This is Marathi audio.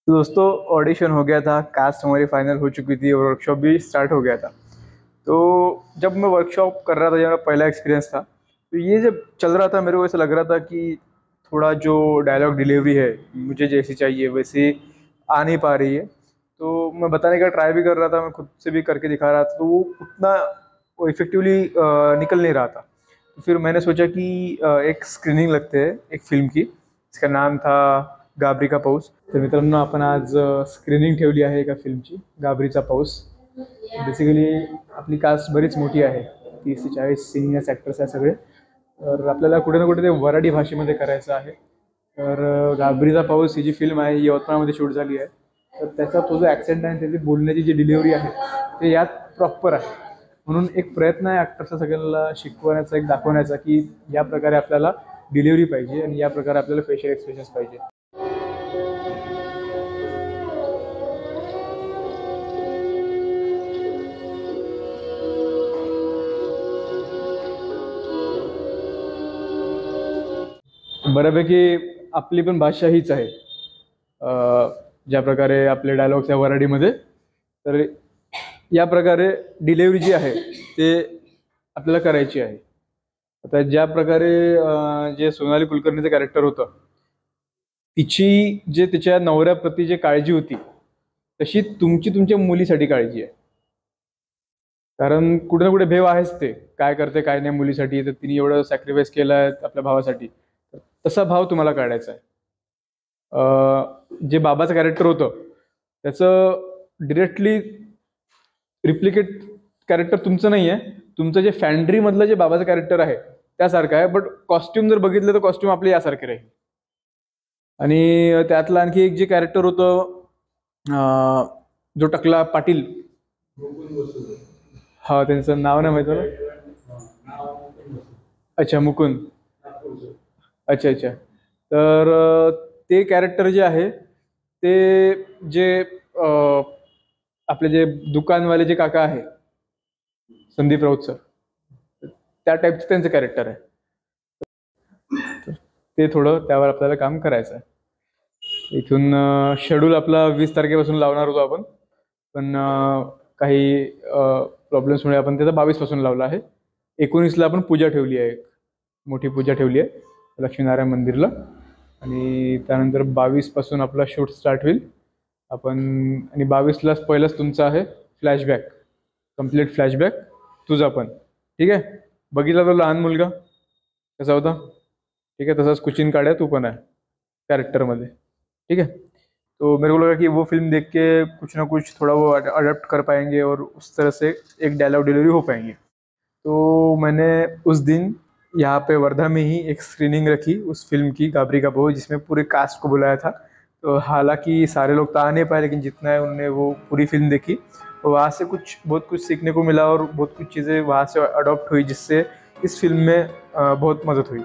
तो दोस्तों, ऑडिशन हो गया था, कास्ट हमारी फाइनल हो चुकी थी और वर्कशॉप भी स्टार्ट हो गया था। तो जब मैं वर्कशॉप कर रहा था, जब मेरा पहला एक्सपीरियंस था, तो ये जब चल रहा था मेरे को ऐसा लग रहा था कि थोड़ा जो डायलॉग डिलीवरी है मुझे जैसी चाहिए वैसी आ नहीं पा रही है। तो मैं बताने का ट्राई भी कर रहा था, मैं खुद से भी करके दिखा रहा था, तो वो उतना वो इफेक्टिवली निकल नहीं रहा था। तो फिर मैंने सोचा कि एक स्क्रीनिंग लगते हैं एक फिल्म की। इसका नाम था गाबरी का पाऊस। तर मित्रांनो, आपण आज स्क्रीनिंग ठेवली आहे एका फिल्मची, गाबरीचा पाऊस. बेसिकली आपली कास्ट बरीच मोठी आहे, 30 ते 40 सिनियर्स ॲक्टर्स आहे सगळे. तर आपल्याला कुठे ना कुठे ते वराडी भाषेमध्ये करायचं आहे. तर गाबरीचा पाऊस ही जी फिल्म आहे ही यवतमाळमध्ये शूट झाली आहे. तर त्याचा तो जो ॲक्सेंट आहे, त्याची बोलण्याची जी डिलिव्हरी आहे ते यात प्रॉपर आहे. म्हणून एक प्रयत्न आहे ॲक्टर्सचा सगळ्यांना शिकवण्याचा, एक दाखवण्याचा की या प्रकारे आपल्याला डिलिव्हरी पाहिजे आणि या प्रकारे आपल्याला फेशियल एक्सप्रेशन्स पाहिजे. बऱ्यापैकी आपली पण भाषा हीच आहे. ज्या प्रकारे आपले डायलॉग्स आहे वराडीमध्ये, तर या प्रकारे डिलेवरी जी आहे ते आपल्याला करायची आहे. आता ज्या प्रकारे जे सोनाली कुलकर्णीचं कॅरेक्टर होतं, तिची जे तिच्या नवऱ्याप्रती जे काळजी होती, तशी तुमची तुमच्या मुलीसाठी काळजी आहे. कारण कुठे ना कुठे भेव आहेच, ते काय करते काय नाही मुलीसाठी, तर तिने एवढं सॅक्रिफाईस केलं आहे आपल्या भावासाठी, तर तसा भाव तुम्हाला काढायचा आहे. जे बाबाचं कॅरेक्टर होतं त्याचं डिरेक्टली रिप्लिकेट कॅरेक्टर तुमचं नाही आहे, तुमचं जे फॅन्ड्रीमधलं जे बाबाचं कॅरेक्टर आहे त्यासारखं आहे. बट कॉस्ट्युम जर बघितलं तर कॉस्ट्युम आपले यासारखे राहील. आणि त्यातलं आणखी एक जे कॅरेक्टर होतं, जो टकला पाटील, हा त्यांचं नाव नाही माहिती मला. अच्छा, मुकुंद. अच्छा अच्छा. तर ते कॅरेक्टर जे आहे ते जे आपले जे दुकानवाले जे काका आहे, संदीप राऊत सर, त्या टाईपचं त्यांचं कॅरेक्टर आहे. तर ते थोडं त्यावर आपल्याला काम करायचं आहे. इथून शेड्यूल आपला 20 तारखेपासून लावणार होतो आपण, पण काही प्रॉब्लेम्समुळे आपण त्याचा 22 पासून लावला आहे. 19ला आपण पूजा ठेवली आहे, एक मोठी पूजा ठेवली आहे लक्ष्मीनारायण मंदिरला. आणि त्यानंतर 22 पासून आपला शूट स्टार्ट होईल. आपण आणि 22ला पहिलंच तुमचं आहे फ्लॅशबॅक, कम्प्लीट फ्लॅशबॅक तुझा पण. ठीक आहे. बघितला तो लहान मुलगा कसा होता? ठीक है, तसाच कुचिन काढ़ा तू पण आहे कैरेक्टर में. ठीक है. तो मेरे को लगा कि वो फिल्म देख के कुछ ना कुछ थोड़ा वो अडेप्ट कर पाएंगे और उस तरह से एक डायलॉग डिलीवरी हो पाएंगे. तो मैंने उस दिन यहाँ पे वर्धा में ही एक स्क्रीनिंग रखी उस फिल्म की, गाबरी का बहू, जिसमें पूरे कास्ट को बुलाया था. तो हालांकि सारे लोग तो आ नहीं पाए, लेकिन जितना है उनने वो पूरी फिल्म देखी. तो वहाँ से बहुत कुछ सीखने को मिला और बहुत कुछ चीज़ें वहाँ से अडॉप्ट हुई, जिससे इस फिल्म में बहुत मदद हुई.